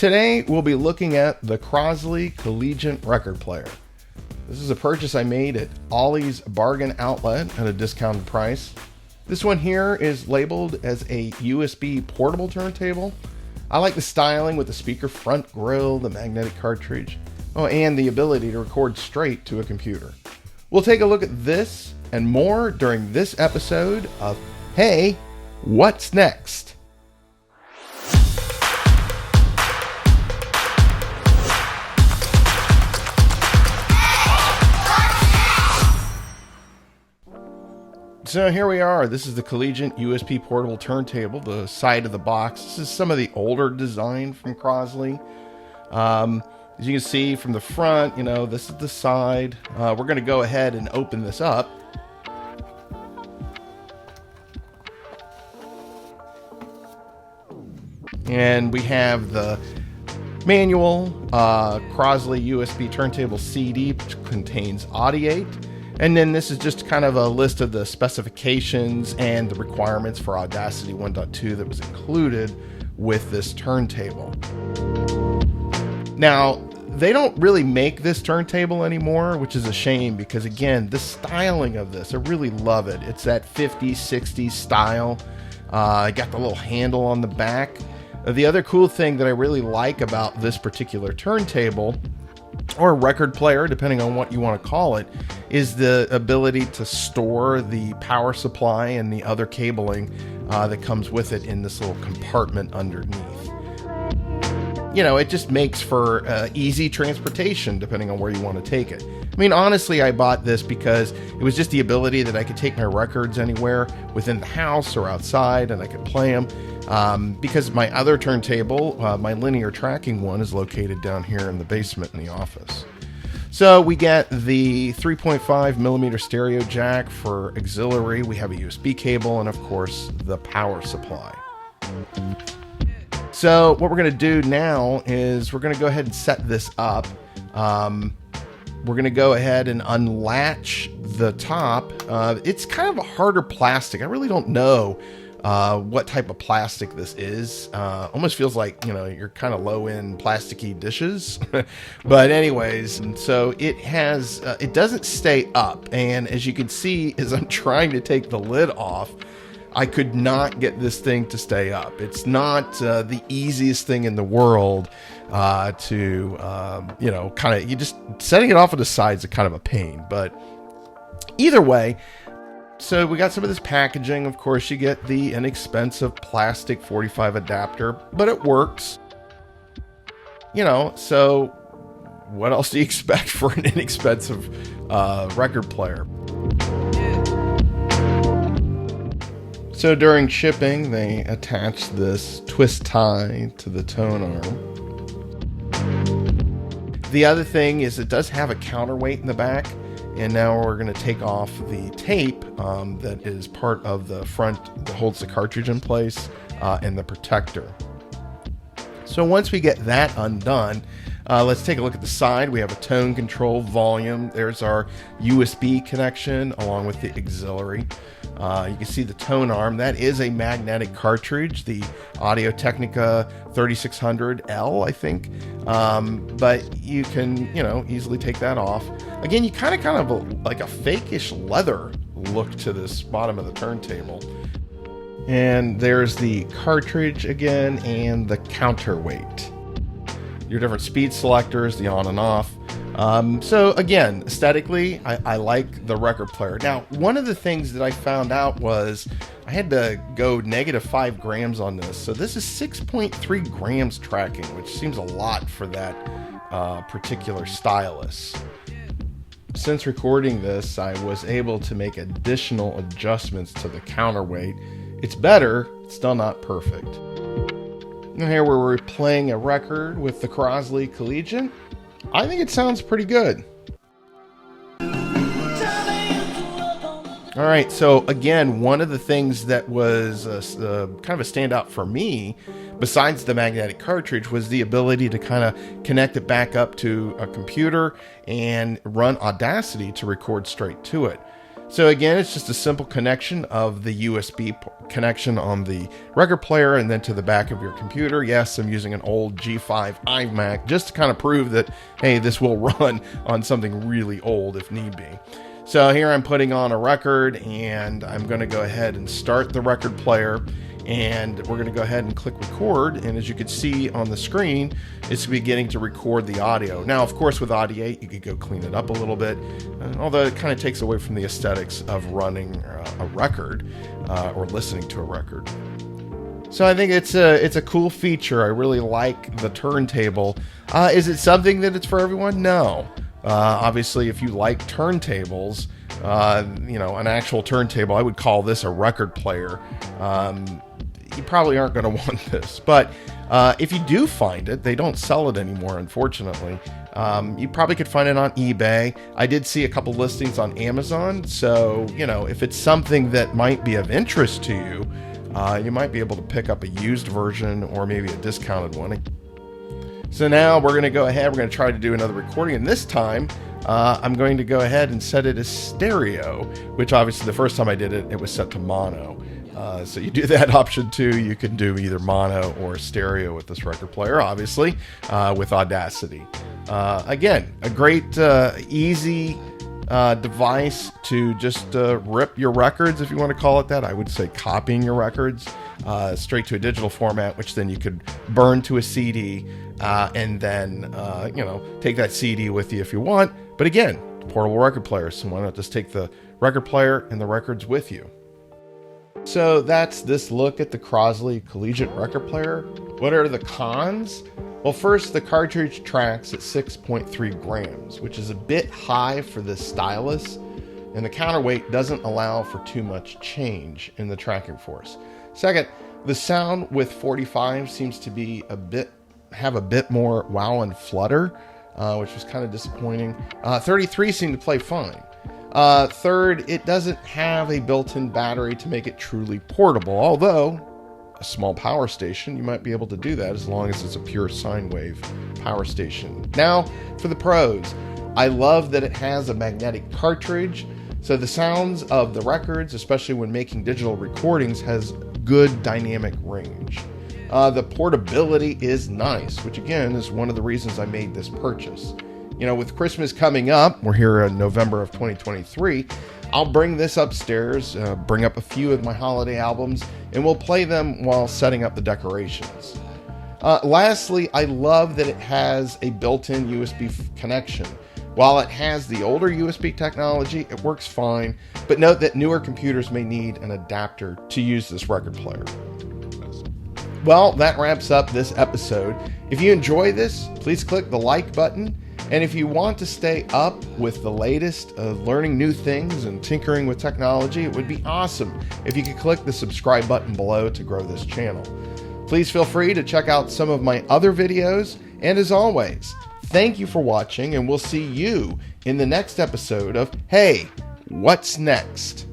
Today we'll be looking at the Crosley Collegiate record player. This is a purchase I made at Ollie's Bargain Outlet at a discounted price. This one here is labeled as a USB portable turntable. I like the styling with the speaker front grille, the magnetic cartridge, and the ability to record straight to a computer. We'll take a look at this and more during this episode of Hey, What's Next? So here we are. This is the Collegiate USB portable turntable, the side of the box. This is some of the older design from Crosley. As you can see from the front, this is the side. We're going to go ahead and open this up. And we have the manual Crosley USB turntable CD, which contains Audiate. And then this is just kind of a list of the specifications and the requirements for Audacity 1.2 that was included with this turntable. Now, they don't really make this turntable anymore, which is a shame because, again, the styling of this, I really love it. It's that 50s, 60s style. I got the little handle on the back. The other cool thing that I really like about this particular turntable, or record player, depending on what you want to call it, is the ability to store the power supply and the other cabling that comes with it in this little compartment underneath. It just makes for easy transportation depending on where you want to take it. I mean, honestly, I bought this because it was just the ability that I could take my records anywhere within the house or outside and I could play them. Because my other turntable, my linear tracking one, is located down here in the basement in the office. So we get the 3.5 millimeter stereo jack for auxiliary. We have a USB cable and, of course, the power supply. So what we're going to do now is we're going to go ahead and set this up. We're going to go ahead and unlatch the top. It's kind of a harder plastic. I really don't know what type of plastic this is. Almost feels like, you're kind of low in plasticky dishes. But anyways, and so it has, it doesn't stay up. And as you can see, as I'm trying to take the lid off, I could not get this thing to stay up. It's not the easiest thing in the world to, you just setting it off on the sides is kind of a pain. But either way, so we got some of this packaging. Of course, you get the inexpensive plastic 45 adapter, but it works. So what else do you expect for an inexpensive record player? So during shipping, they attached this twist tie to the tone arm. The other thing is it does have a counterweight in the back. And now we're going to take off the tape that is part of the front that holds the cartridge in place and the protector. So once we get that undone, let's take a look at the side. We have a tone control, volume. There's our USB connection along with the auxiliary. You can see the tone arm. That is a magnetic cartridge, the Audio-Technica 3600L, I think. But you can, easily take that off. Again, you kind of like a fake-ish leather look to this bottom of the turntable. And there's the cartridge again and the counterweight. Your different speed selectors, the on and off. So again, aesthetically, I like the record player. Now, one of the things that I found out was I had to go -5 grams on this. So this is 6.3 grams tracking, which seems a lot for that particular stylus. Since recording this, I was able to make additional adjustments to the counterweight. It's better, it's still not perfect. And here we're playing a record with the Crosley Collegiate. I think it sounds pretty good. All right, so again, one of the things that was kind of a standout for me, besides the magnetic cartridge, was the ability to kind of connect it back up to a computer and run Audacity to record straight to it. So again, it's just a simple connection of the USB connection on the record player and then to the back of your computer. Yes, I'm using an old G5 iMac just to kind of prove that, hey, this will run on something really old if need be. So here I'm putting on a record, and I'm going to go ahead and start the record player, and we're going to go ahead and click record. And as you can see on the screen, it's beginning to record the audio. Now, of course, with Audiate, you could go clean it up a little bit, although it kind of takes away from the aesthetics of running a record or listening to a record. So I think it's a cool feature. I really like the turntable. Is it something that it's for everyone? No. Obviously, if you like turntables, an actual turntable, I would call this a record player. You probably aren't going to want this, but if you do find it, they don't sell it anymore, unfortunately. You probably could find it on eBay. I did see a couple listings on Amazon, so if it's something that might be of interest to you, you might be able to pick up a used version or maybe a discounted one. So now we're going to go ahead, we're going to try to do another recording, and this time I'm going to go ahead and set it as stereo, which obviously the first time I did it, it was set to mono. So you do that option too. You can do either mono or stereo with this record player, obviously, with Audacity. Again, a great, easy device to just rip your records, if you want to call it that. I would say copying your records straight to a digital format, which then you could burn to a CD and then, take that CD with you if you want. But again, portable record player, so why not just take the record player and the records with you? So that's this look at the Crosley Collegiate record player. What are the cons? Well, first, the cartridge tracks at 6.3 grams, which is a bit high for this stylus, and the counterweight doesn't allow for too much change in the tracking force. Second, the sound with 45 seems to be have a bit more wow and flutter, which was kind of disappointing. 33 seemed to play fine. Third, it doesn't have a built-in battery to make it truly portable, although a small power station, you might be able to do that as long as it's a pure sine wave power station. Now, for the pros, I love that it has a magnetic cartridge, so the sounds of the records, especially when making digital recordings, has good dynamic range. The portability is nice, which again is one of the reasons I made this purchase. With Christmas coming up, we're here in November of 2023, I'll bring this upstairs, bring up a few of my holiday albums, and we'll play them while setting up the decorations. Lastly, I love that it has a built-in USB connection. While it has the older USB technology, it works fine, but note that newer computers may need an adapter to use this record player. Well, that wraps up this episode. If you enjoy this, please click the like button. And if you want to stay up with the latest of learning new things and tinkering with technology, it would be awesome if you could click the subscribe button below to grow this channel. Please feel free to check out some of my other videos. And as always, thank you for watching, and we'll see you in the next episode of Hey, What's Next?